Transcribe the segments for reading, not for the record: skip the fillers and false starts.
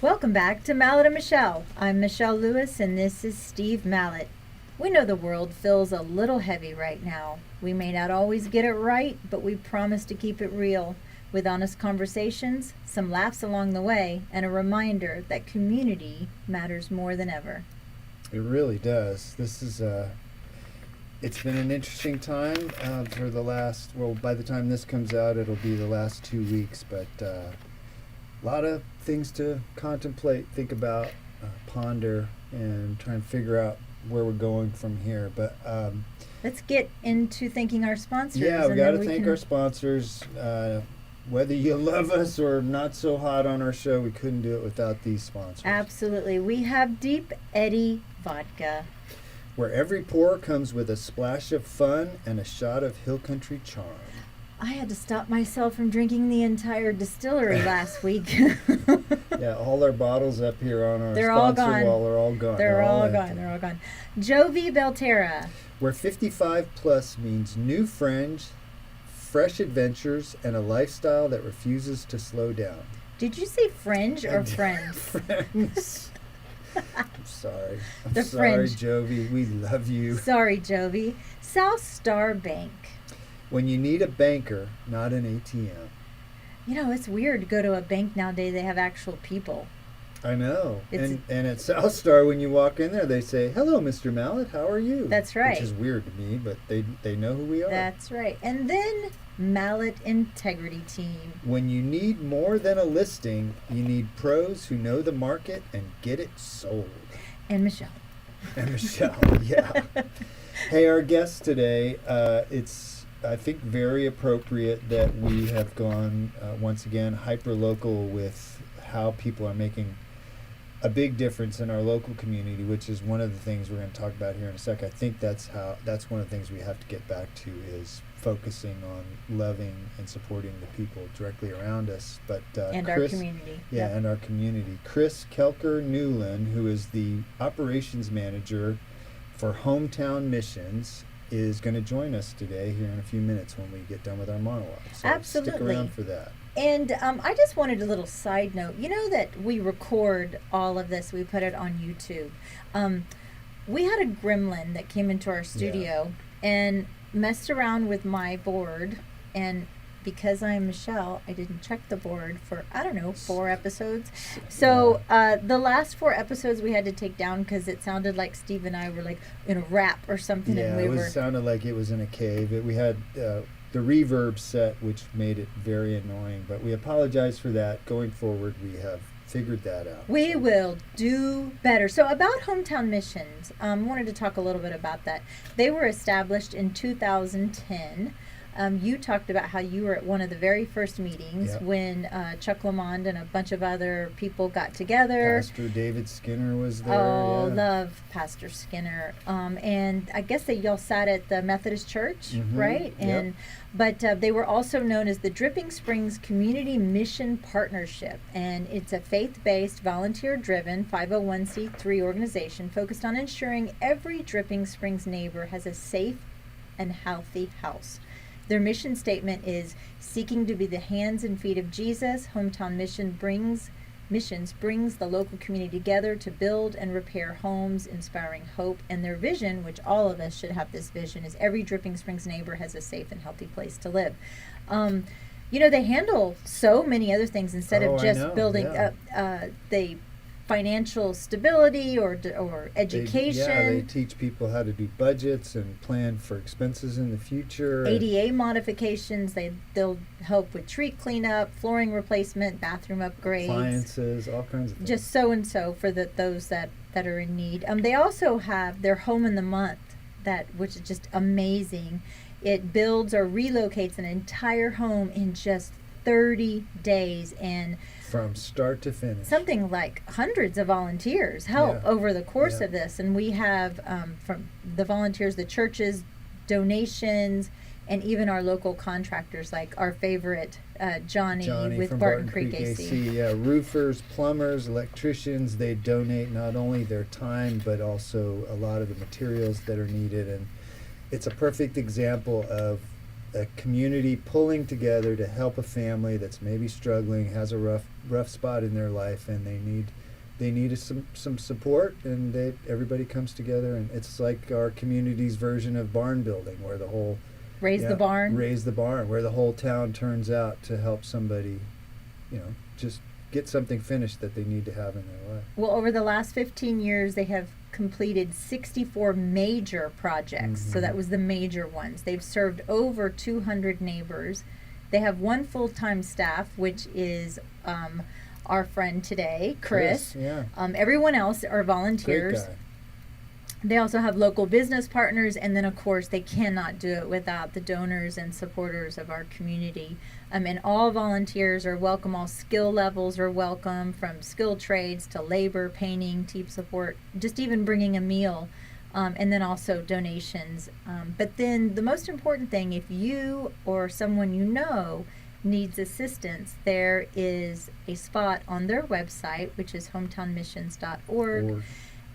Welcome back to Mallett and Michelle. I'm Michelle Lewis and this is Steve Mallett. We know the world feels a little heavy right now. We may not always get it right, but we promise to keep it real with honest conversations, some laughs along the way, and a reminder that community matters more than ever. It really does. It's been an interesting time for the last, by the time this comes out, it'll be the last 2 weeks, but a lot of things to contemplate, think about, ponder, and try and figure out where we're going from here. But let's get into thanking our sponsors. Yeah, we got to thank our sponsors. Whether you love us or not so hot on our show, we couldn't do it without these sponsors. Absolutely. We have Deep Eddy Vodka, where every pour comes with a splash of fun and a shot of hill country charm. I had to stop myself from drinking the entire distillery last week. Yeah, all our bottles up here on our They're sponsor all gone. wall are all gone. They're all gone. Jovi Belterra, where 55 plus means new friends, fresh adventures, and a lifestyle that refuses to slow down. Did you say fringe or friends? Friends. I'm sorry. The sorry, fringe. Jovi. We love you. Sorry, Jovi. South Star Bank. When you need a banker, not an ATM. You know, it's weird to go to a bank nowadays. They have actual people. I know. And at South Star, when you walk in there, they say, "Hello, Mr. Mallett. How are you?" That's right. Which is weird to me, but they know who we are. That's right. And then Mallett Integrity Team. When you need more than a listing, you need pros who know the market and get it sold. And Michelle. And Michelle, yeah. Hey, our guest today, it's, I think, very appropriate that we have gone, once again, hyper-local with how people are making a big difference in our local community, which is one of the things we're going to talk about here in a sec. I think that's one of the things we have to get back to is focusing on loving and supporting the people directly around us. But and Chris, our community. Yeah, and our community. Chris Kelker Newland, who is the operations manager for Hometown Missions, is going to join us today here in a few minutes when we get done with our monologue. So Absolutely. Stick around for that. And I just wanted a little side note. You know that we record all of this. We put it on YouTube. We had a gremlin that came into our studio and messed around with my board. And because I'm Michelle, I didn't check the board for, 4 episodes. So the last 4 episodes we had to take down because it sounded like Steve and I were like in a rap or something. Yeah, and it sounded like it was in a cave. We had the reverb set, which made it very annoying. But we apologize for that. Going forward, we have figured that out. We will do better. So about Hometown Missions, wanted to talk a little bit about that. They were established in 2010. You talked about how you were at one of the very first meetings when Chuck Lamond and a bunch of other people got together. Pastor David Skinner was there. Oh, love Pastor Skinner. And I guess y'all sat at the Methodist Church, right? And but they were also known as the Dripping Springs Community Mission Partnership, and it's a faith-based, volunteer-driven 501c3 organization focused on ensuring every Dripping Springs neighbor has a safe and healthy house. Their mission statement is seeking to be the hands and feet of Jesus. Hometown Missions brings the local community together to build and repair homes, inspiring hope. And their vision, which all of us should have this vision, is every Dripping Springs neighbor has a safe and healthy place to live. They handle so many other things instead of just building they financial stability or education. They teach people how to do budgets and plan for expenses in the future. ADA modifications. They'll help with tree cleanup, flooring replacement, bathroom upgrades, appliances, all kinds of things. Just so and so for those that are in need. They also have their Home in the Month, which is just amazing. It builds or relocates an entire home in just 30 days and from start to finish. Something like hundreds of volunteers help over the course of this. And we have from the volunteers, the churches, donations, and even our local contractors, like our favorite Johnny with Barton Creek AC. Yeah, roofers, plumbers, electricians, they donate not only their time, but also a lot of the materials that are needed. And it's a perfect example of a community pulling together to help a family that's maybe struggling, has a rough spot in their life, and they need some support, and everybody comes together, and it's like our community's version of barn building, where the whole Raise the barn, where the whole town turns out to help somebody, just get something finished that they need to have in their life. Well, over the last 15 years, they have completed 64 major projects. So that was the major ones. They've served over 200 neighbors. They have one full-time staff, which is our friend today, Chris. Yeah. Everyone else are volunteers. Great guy. They also have local business partners, and then of course they cannot do it without the donors and supporters of our community. And all volunteers are welcome. All skill levels are welcome, from skilled trades to labor, painting, team support, just even bringing a meal, and then also donations. But then the most important thing, if you or someone you know needs assistance, there is a spot on their website, which is hometownmissions.org.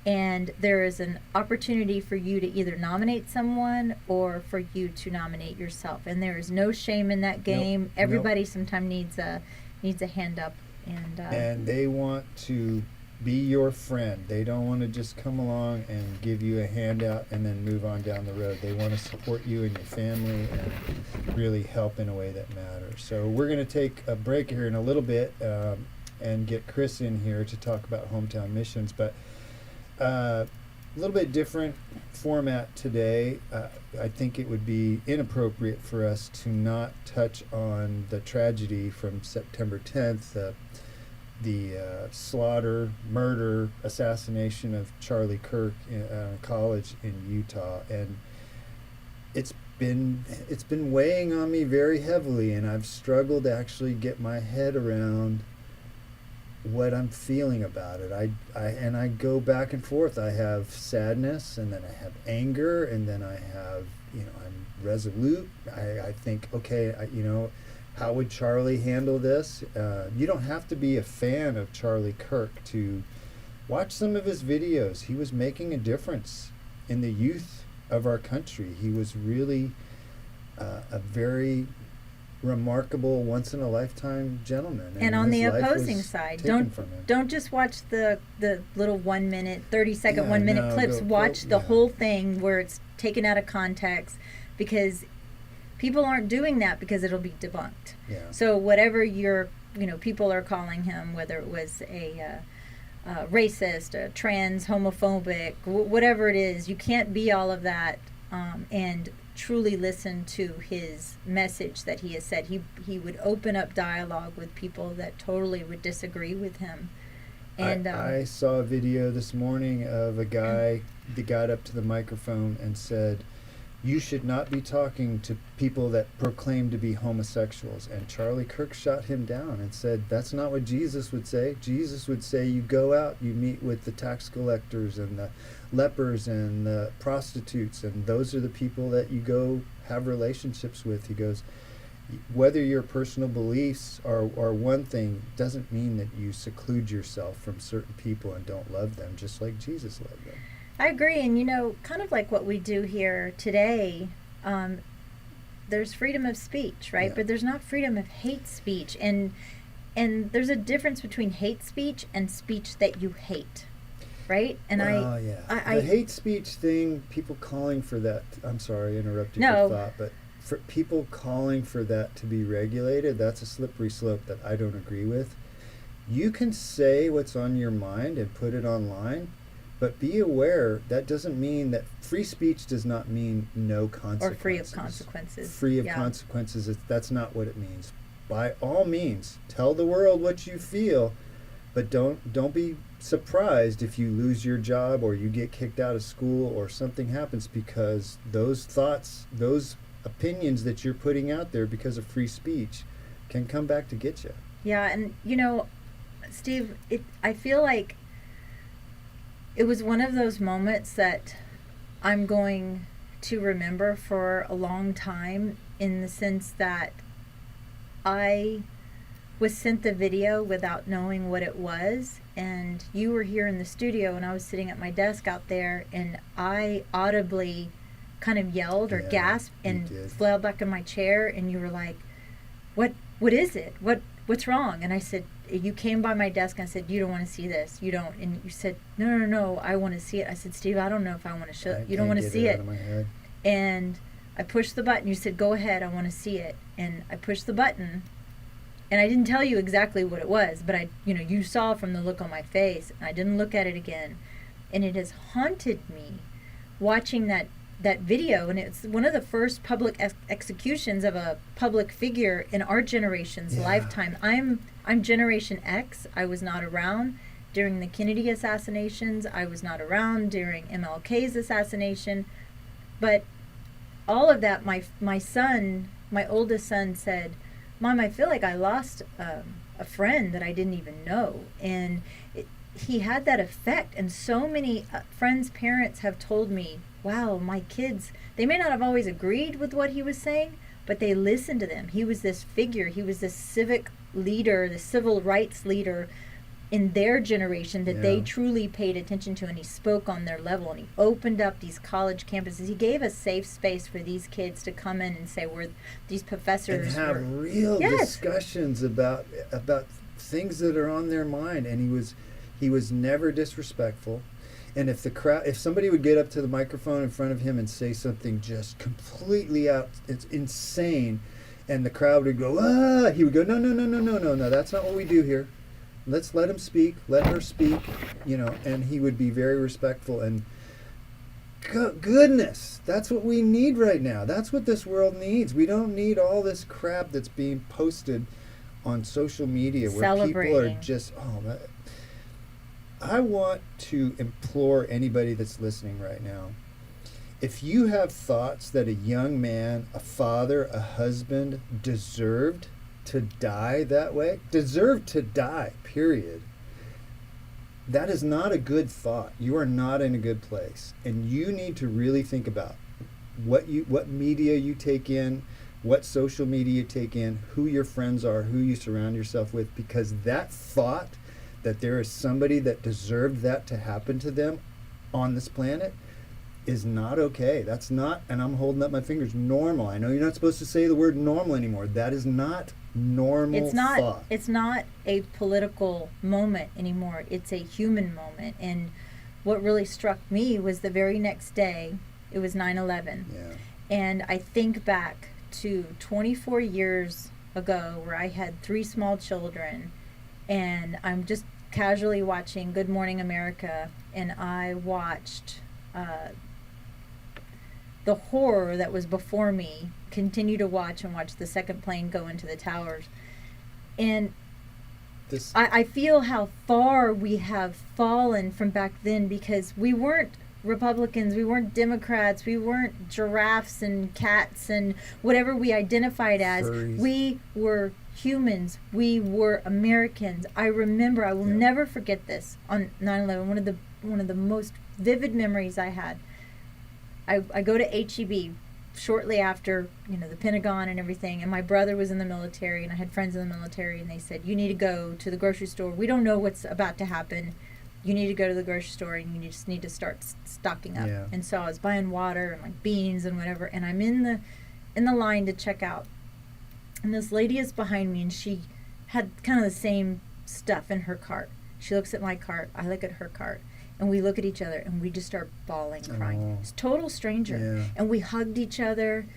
And there is an opportunity for you to either nominate someone or for you to nominate yourself. And there is no shame in that game. Everybody sometimes needs a hand up. And they want to be your friend. They don't want to just come along and give you a handout and then move on down the road. They want to support you and your family and really help in a way that matters. So we're going to take a break here in a little bit and get Chris in here to talk about Hometown Missions. But a little bit different format today. I think it would be inappropriate for us to not touch on the tragedy from September 10th, the slaughter, murder, assassination of Charlie Kirk in college in Utah. And it's been weighing on me very heavily, and I've struggled to actually get my head around what I'm feeling about it. I go back and forth. I have sadness, and then I have anger, and then I have, I'm resolute. I think, okay, how would Charlie handle this? You don't have to be a fan of Charlie Kirk to watch some of his videos. He was making a difference in the youth of our country. He was really a very remarkable, once-in-a-lifetime gentleman. And on the opposing side, don't just watch the little 1 minute, 30-second, 1 minute clips. Watch the whole thing where it's taken out of context, because people aren't doing that because it'll be debunked. Yeah. So whatever people are calling him, whether it was a racist, a trans, homophobic, whatever it is, you can't be all of that and truly listen to his message that he has said. He would open up dialogue with people that totally would disagree with him. And I saw a video this morning of a guy that got up to the microphone and said, "You should not be talking to people that proclaim to be homosexuals." And Charlie Kirk shot him down and said, "That's not what Jesus would say. Jesus would say you go out, you meet with the tax collectors and the lepers and the prostitutes, and those are the people that you go have relationships with." He goes, whether your personal beliefs are one thing doesn't mean that you seclude yourself from certain people and don't love them, just like Jesus loved them. I agree. And kind of like what we do here today, there's freedom of speech, right? Yeah. But there's not freedom of hate speech. And there's a difference between hate speech and speech that you hate, right? And the hate speech thing, people calling for that, I'm sorry, I interrupted your thought, but for people calling for that to be regulated, that's a slippery slope that I don't agree with. You can say what's on your mind and put it online, but be aware that doesn't mean that free speech does not mean no consequences. Or free of consequences. Free of consequences, that's not what it means. By all means, tell the world what you feel, but don't be surprised if you lose your job or you get kicked out of school or something happens, because those thoughts, those opinions that you're putting out there because of free speech can come back to get you. Yeah, and Steve, I feel like it was one of those moments that I'm going to remember for a long time, in the sense that I was sent the video without knowing what it was, and you were here in the studio and I was sitting at my desk out there, and I audibly kind of yelled or Yeah, gasped you and did. fell back in my chair, and you were like, what is it? What's wrong? And I said, you came by my desk and I said, you don't want to see this. You don't. And you said, no, I want to see it. I said, Steve, I don't know if I want to show it. You don't want to see it. Out of my head. And I pushed the button. You said, go ahead, I want to see it. And I pushed the button. And I didn't tell you exactly what it was, but you saw from the look on my face, and I didn't look at it again. And it has haunted me watching that video, and it's one of the first public executions of a public figure in our generation's lifetime. I'm Generation X. I was not around during the Kennedy assassinations. I was not around during MLK's assassination. But all of that, my son, my oldest son, said, Mom, I feel like I lost a friend that I didn't even know. And he had that effect. And so many friends' parents have told me, wow, my kids, they may not have always agreed with what he was saying, but they listened to them. He was this figure. He was this civic leader, the civil rights leader in their generation that they truly paid attention to, and he spoke on their level, and he opened up these college campuses. He gave a safe space for these kids to come in and say, we're these professors. And have real discussions about things that are on their mind. And he was never disrespectful. And if somebody would get up to the microphone in front of him and say something just completely it's insane, and the crowd would go, he would go, no, that's not what we do here. Let's let him speak, let her speak, and he would be very respectful. And goodness, that's what we need right now. That's what this world needs. We don't need all this crap that's being posted on social media where people are just, I want to implore anybody that's listening right now, if you have thoughts that a young man, a father, a husband deserved to die that way, deserved to die, period, that is not a good thought. You are not in a good place. And you need to really think about what media you take in, what social media you take in, who your friends are, who you surround yourself with, because that thought that there is somebody that deserved that to happen to them on this planet is not okay. That's not, and I'm holding up my fingers, normal. I know you're not supposed to say the word normal anymore. That is not normal thought. It's not a political moment anymore. It's a human moment. And what really struck me was the very next day, it was 9/11. Yeah. And I think back to 24 years ago where I had 3 small children, and I'm just casually watching Good Morning America, and I watched the horror that was before me continue to watch the second plane go into the towers. And I feel how far we have fallen from back then, because we weren't Republicans, we weren't Democrats, we weren't giraffes and cats and whatever we identified as. Furries. We were humans. We were Americans. I remember, I will never forget this on 9/11. One of the most vivid memories I had. I go to HEB shortly after, the Pentagon and everything, and my brother was in the military, and I had friends in the military, and they said, you need to go to the grocery store. We don't know what's about to happen. You need to go to the grocery store, and you just need to start stocking up. Yeah. And so I was buying water and like beans and whatever, and I'm in the line to check out. And this lady is behind me, and she had kind of the same stuff in her cart. She looks at my cart, I look at her cart, and we look at each other, and we just start bawling, crying. It's a total stranger. Yeah. And we hugged each other,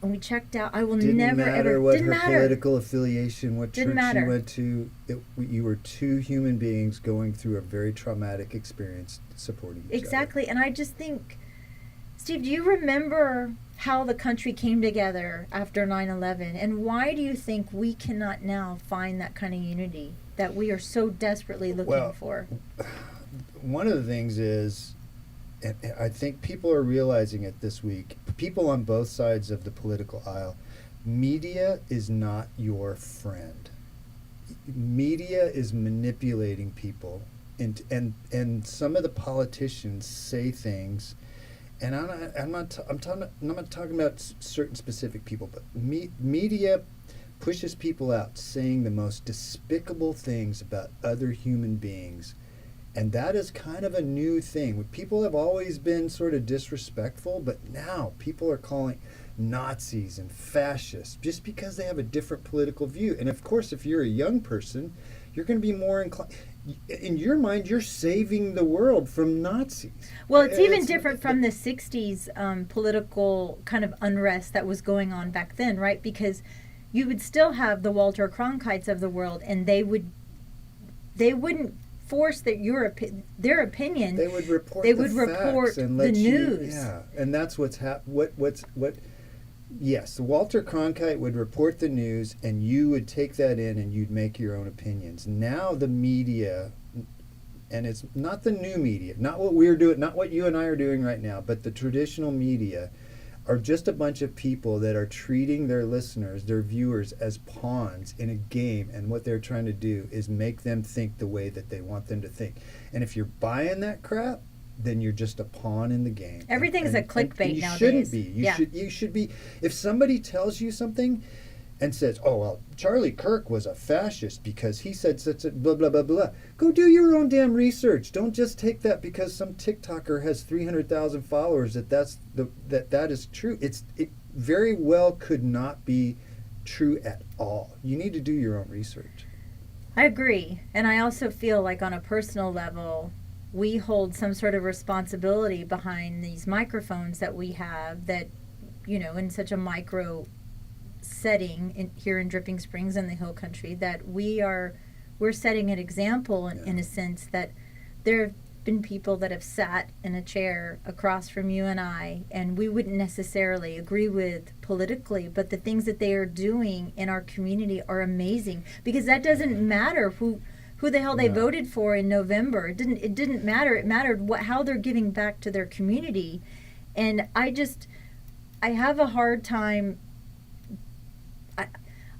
and we checked out. I will Didn't never, matter ever... what didn't her matter. political affiliation, what Didn't church matter. she went to. You were 2 human beings going through a very traumatic experience, supporting each other. Exactly. And I just think, Steve, do you remember how the country came together after 9/11? And why do you think we cannot now find that kind of unity that we are so desperately looking for? One of the things is, and I think people are realizing it this week, people on both sides of the political aisle, media is not your friend. Media is manipulating people, and some of the politicians say things, and I'm not talking about certain specific people, but media pushes people out saying the most despicable things about other human beings. And that is kind of a new thing. People have always been sort of disrespectful, but now people are calling Nazis and fascists just because they have a different political view. And of course, if you're a young person, you're going to be more inclined. In your mind, you're saving the world from Nazis. Well, it's even different from the 60s political kind of unrest that was going on back then, right? Because you would still have the Walter Cronkites of the world, and they wouldn't force their opinion. They would report the news. Yeah, and that's what's Yes, the Walter Cronkite would report the news, and you would take that in and you'd make your own opinions. Now the media, and it's not the new media, not what we're doing, not what you and I are doing right now, but the traditional media are just a bunch of people that are treating their listeners, their viewers, as pawns in a game, and what they're trying to do is make them think the way that they want them to think. And if you're buying that crap, then you're just a pawn in the game. Everything's a clickbait you nowadays. Shouldn't be. You should be. If somebody tells you something and says, "Oh well, Charlie Kirk was a fascist because he said such a blah blah blah blah," go do your own damn research. Don't just take that because some TikToker has 300,000 followers that is true. It very well could not be true at all. You need to do your own research. I agree, and I also feel like on a personal level, we hold some sort of responsibility behind these microphones that we have that, in such a micro setting here in Dripping Springs in the Hill Country, that we're setting an example in a sense that there have been people that have sat in a chair across from you and I, and we wouldn't necessarily agree with politically, but the things that they are doing in our community are amazing, because that doesn't matter who the hell they voted for in November. It didn't matter. It mattered how they're giving back to their community. And I have a hard time.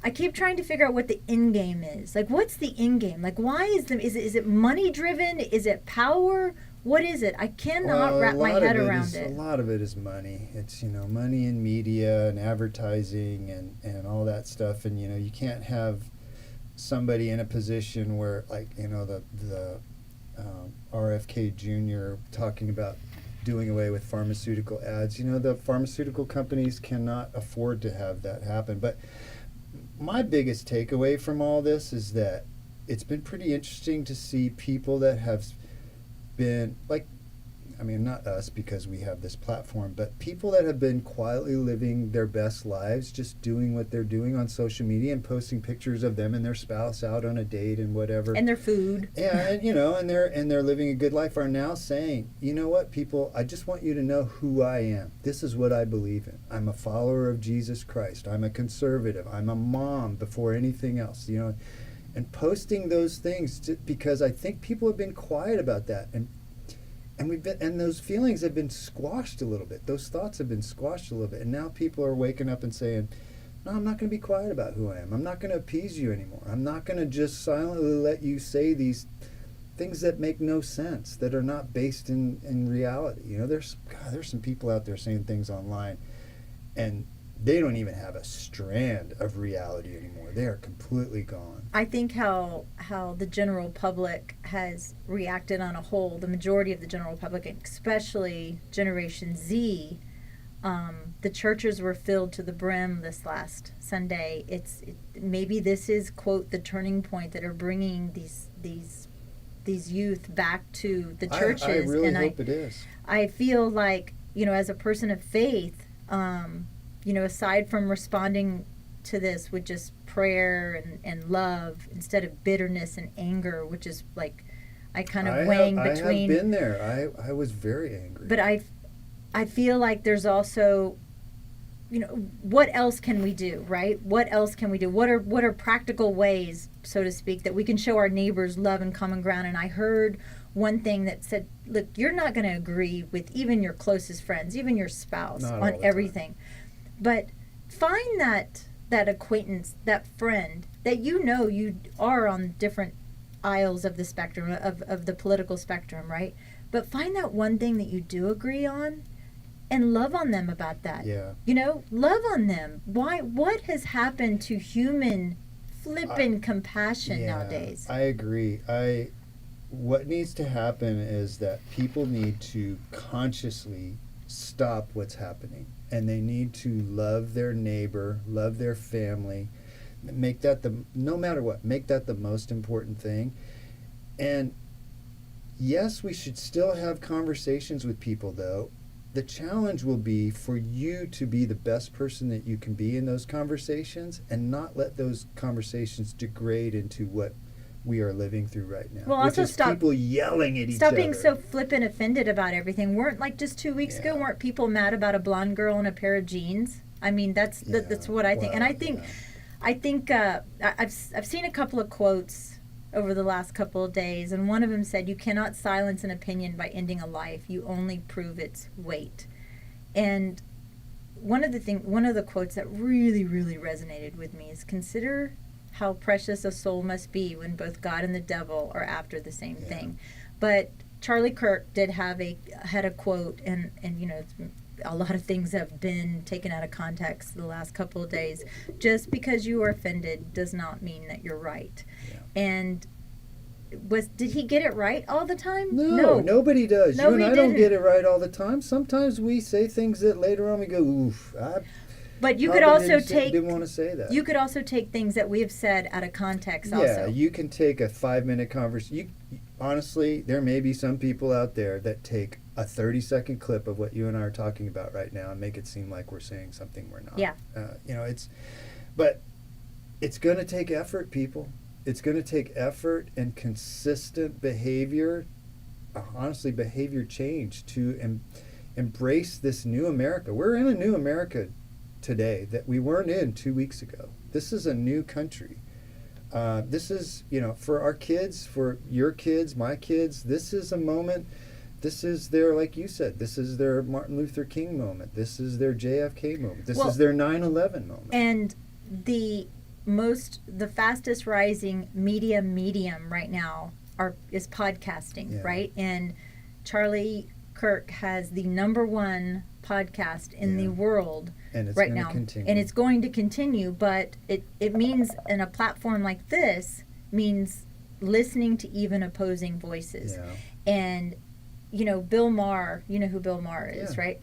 I keep trying to figure out what the end game is. Like, what's the end game? Like, why is it money driven? Is it power? What is it? I cannot wrap my head around it. A lot of it is money. It's, money in media and advertising and all that stuff. And, you can't have somebody in a position where, like, the RFK Jr. talking about doing away with pharmaceutical ads. The pharmaceutical companies cannot afford to have that happen. But my biggest takeaway from all this is that it's been pretty interesting to see people that have been, like, not us because we have this platform, but people that have been quietly living their best lives, just doing what they're doing on social media and posting pictures of them and their spouse out on a date and whatever. And their food. Yeah, and they're living a good life, are now saying, you know what, people, I just want you to know who I am. This is what I believe in. I'm a follower of Jesus Christ. I'm a conservative. I'm a mom before anything else, and posting those things because I think people have been quiet about that. And those feelings have been squashed a little bit. Those thoughts have been squashed a little bit. And now people are waking up and saying, no, I'm not going to be quiet about who I am. I'm not going to appease you anymore. I'm not going to just silently let you say these things that make no sense, that are not based in reality. There's some people out there saying things online, and they don't even have a strand of reality anymore. They are completely gone. I think how the general public has reacted on a whole, the majority of the general public, especially Generation Z, the churches were filled to the brim this last Sunday. Maybe this is, quote, the turning point that are bringing these youth back to the churches. I really hope it is. I feel like, as a person of faith, aside from responding to this with just prayer and love instead of bitterness and anger, which is like I kind of weighing between. I have been there. I was very angry. But I feel like there's also, what else can we do, right? What else can we do? What are practical ways, so to speak, that we can show our neighbors love and common ground? And I heard one thing that said, look, you're not going to agree with even your closest friends, even your spouse, on everything. But find that acquaintance, that friend, that you are on different aisles of the spectrum, of the political spectrum, right? But find that one thing that you do agree on and love on them about that. Yeah. Love on them. Why? What has happened to human flippin' compassion nowadays? I agree. what needs to happen is that people need to consciously stop what's happening, and they need to love their neighbor, love their family, make that no matter what, make that the most important thing. And yes, we should still have conversations with people, though. The challenge will be for you to be the best person that you can be in those conversations, and not let those conversations degrade into what we are living through right now. Well, which also is people yelling at each stop other. being so flippant offended about everything. Weren't, like, just 2 weeks ago, weren't people mad about a blonde girl in a pair of jeans? I mean, that's what I think. Well, And I think I've seen a couple of quotes over the last couple of days, and one of them said, "You cannot silence an opinion by ending a life. You only prove its weight." And one of the quotes that really, really resonated with me is, "Consider how precious a soul must be when both God and the devil are after the same thing." But Charlie Kirk had a quote, and a lot of things have been taken out of context the last couple of days. Just because you are offended does not mean that you're right. Yeah. And did he get it right all the time? No, nobody does. Nobody you and I don't get it right all the time. Sometimes we say things that later on we go, oof. But you could also didn't want to say that. You could also take things that we have said out of context. Yeah, also. You can take a 5-minute conversation. Honestly, there may be some people out there that take a 30-second clip of what you and I are talking about right now and make it seem like we're saying something we're not. Yeah. But it's going to take effort, people. It's going to take effort and consistent behavior, honestly, behavior change to embrace this new America. We're in a new America today that we weren't in 2 weeks ago. This is a new country. This is, for our kids, for your kids, my kids, this is a moment. This is their, like you said, this is their Martin Luther King moment. This is their JFK moment. This is their 9/11 moment. And the fastest rising medium right now is podcasting, right? And Charlie Kirk has the #1 podcast in the world right now. Continue. And it's going to continue, but it means, in a platform like this, means listening to even opposing voices. Yeah. And Bill Maher, you know who Bill Maher is, right?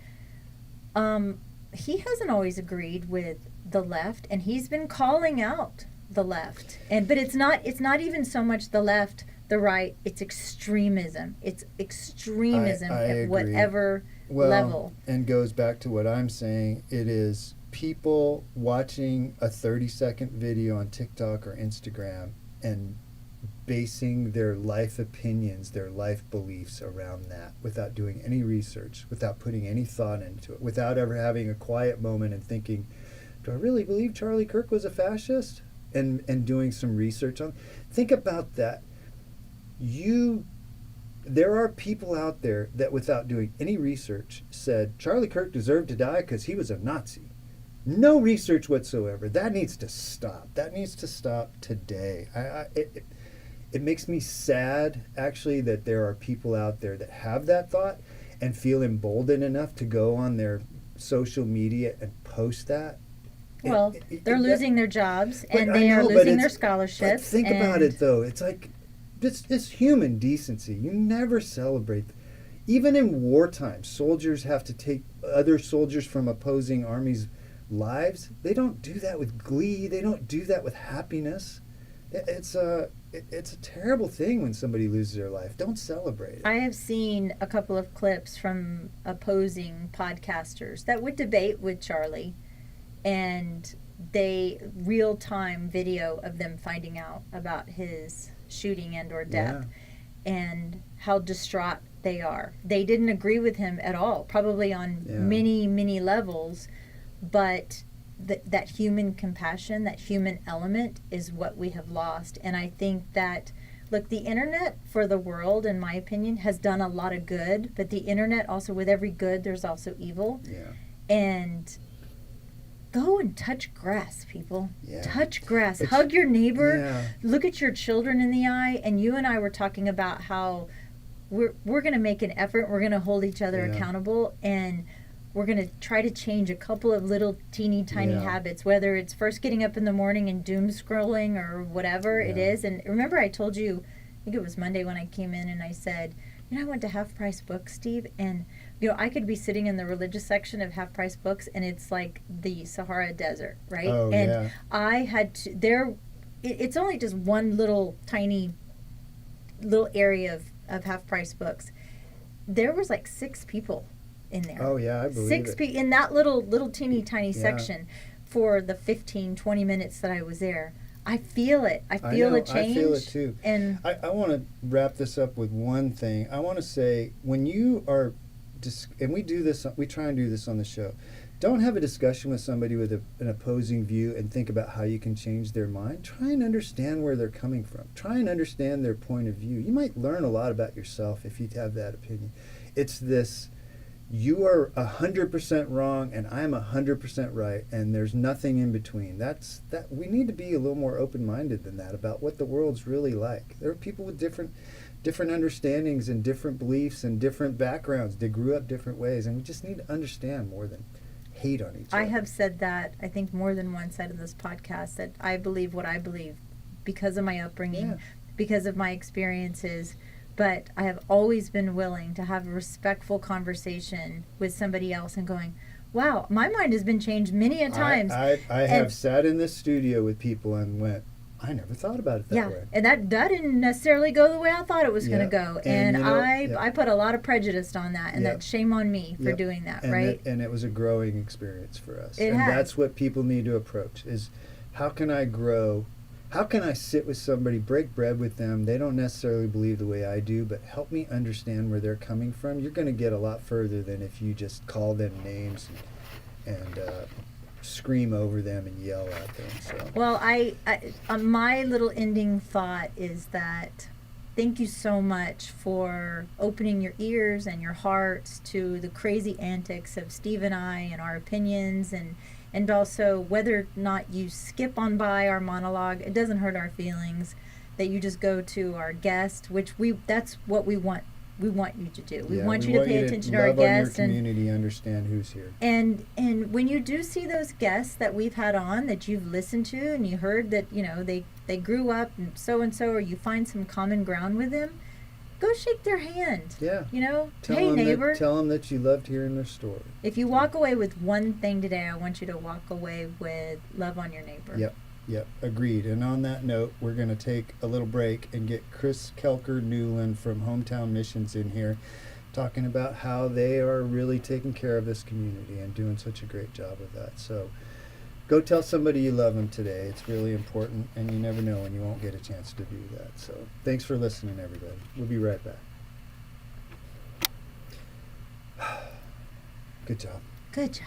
He hasn't always agreed with the left, and he's been calling out the left. But it's not even so much the left, the right, it's extremism. It's extremism I at agree. Whatever level. And goes back to what I'm saying. It is people watching a 30-second video on TikTok or Instagram and basing their life opinions, their life beliefs around that without doing any research, without putting any thought into it, without ever having a quiet moment and thinking, do I really believe Charlie Kirk was a fascist? And doing some research on. Think about that. There are people out there that, without doing any research, said Charlie Kirk deserved to die because he was a Nazi. No research whatsoever. That needs to stop. That needs to stop today. It makes me sad, actually, that there are people out there that have that thought and feel emboldened enough to go on their social media and post that. Well, they're losing their jobs, and they are losing their scholarships. But think about it, though. It's like, it's human decency. You never celebrate. Even in wartime, soldiers have to take other soldiers from opposing armies' lives. They don't do that with glee. They don't do that with happiness. It's a terrible thing when somebody loses their life. Don't celebrate it. I have seen a couple of clips from opposing podcasters that would debate with Charlie, and real-time video of them finding out about his shooting and or death, and how distraught they are. They didn't agree with him at all, probably on many levels, but that human compassion, that human element is what we have lost. And I think that, look, the internet for the world, in my opinion, has done a lot of good, but the internet also, with every good, there's also evil. Yeah. And go and touch grass, people. Yeah. Touch grass. Hug your neighbor. Yeah. Look at your children in the eye. And you and I were talking about how we're going to make an effort. We're going to hold each other accountable, and we're going to try to change a couple of little teeny tiny habits, whether it's first getting up in the morning and doom scrolling or whatever it is. And remember, I told you think it was Monday when I came in and I said, I went to Half Price Books, Steve, and I could be sitting in the religious section of Half Price Books, and it's like the Sahara Desert, right? Oh, and yeah. I had to it's only just one tiny little area of Half Price Books. There was like 6 people in there. Oh, yeah, I believe 6 it. people in that little teeny tiny Yeah. section for the 15-20 minutes that I was there. I feel it. I feel a change. I feel it too. And I want to wrap this up with one thing. I want to say, when you are, and we try and do this on the show, don't have a discussion with somebody with an opposing view and think about how you can change their mind. Try and understand where they're coming from. Try and understand their point of view. You might learn a lot about yourself if you have that opinion. It's this, you are 100% wrong and I'm 100% right, and there's nothing in between. That we need to be a little more open-minded than that about what the world's really like. There are people with different understandings and different beliefs and different backgrounds. They grew up different ways, and we just need to understand more than hate on each other. I have said that, I think, more than once in this podcast, that I believe what I believe because of my upbringing, because of my experiences. But I have always been willing to have a respectful conversation with somebody else and going, wow, my mind has been changed many a times. I have sat in this studio with people and went, I never thought about it that way. And that didn't necessarily go the way I thought it was going to go. And I put a lot of prejudice on that, and that's shame on me for doing that, right? And it was a growing experience for us. It has. That's what people need to approach, is how can I grow? How can I sit with somebody, break bread with them? They don't necessarily believe the way I do, but help me understand where they're coming from. You're going to get a lot further than if you just call them names and scream over them and yell at them. So. Well, my little ending thought is that thank you so much for opening your ears and your hearts to the crazy antics of Steve and I and our opinions, and also whether or not you skip on by our monologue, it doesn't hurt our feelings that you just go to our guest, which that's what we want. We want you to do. We want you to pay attention to our guests and love on your community, understand who's here. And when you do see those guests that we've had on that you've listened to and you heard that they grew up and so, or you find some common ground with them, go shake their hand. Yeah. Hey neighbor. Tell them that you loved hearing their story. If you walk away with one thing today, I want you to walk away with love on your neighbor. Yep, agreed. And on that note, we're going to take a little break and get Chris Kelker Newland from Hometown Missions in here, talking about how they are really taking care of this community and doing such a great job with that. So go tell somebody you love them today. It's really important, and you never know when you won't get a chance to do that. So thanks for listening, everybody. We'll be right back. Good job. Good job.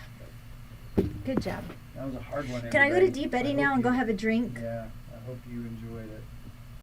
Good job. That was a hard one. Can I go to Deep Eddy now and go have a drink? Yeah, I hope you enjoyed it.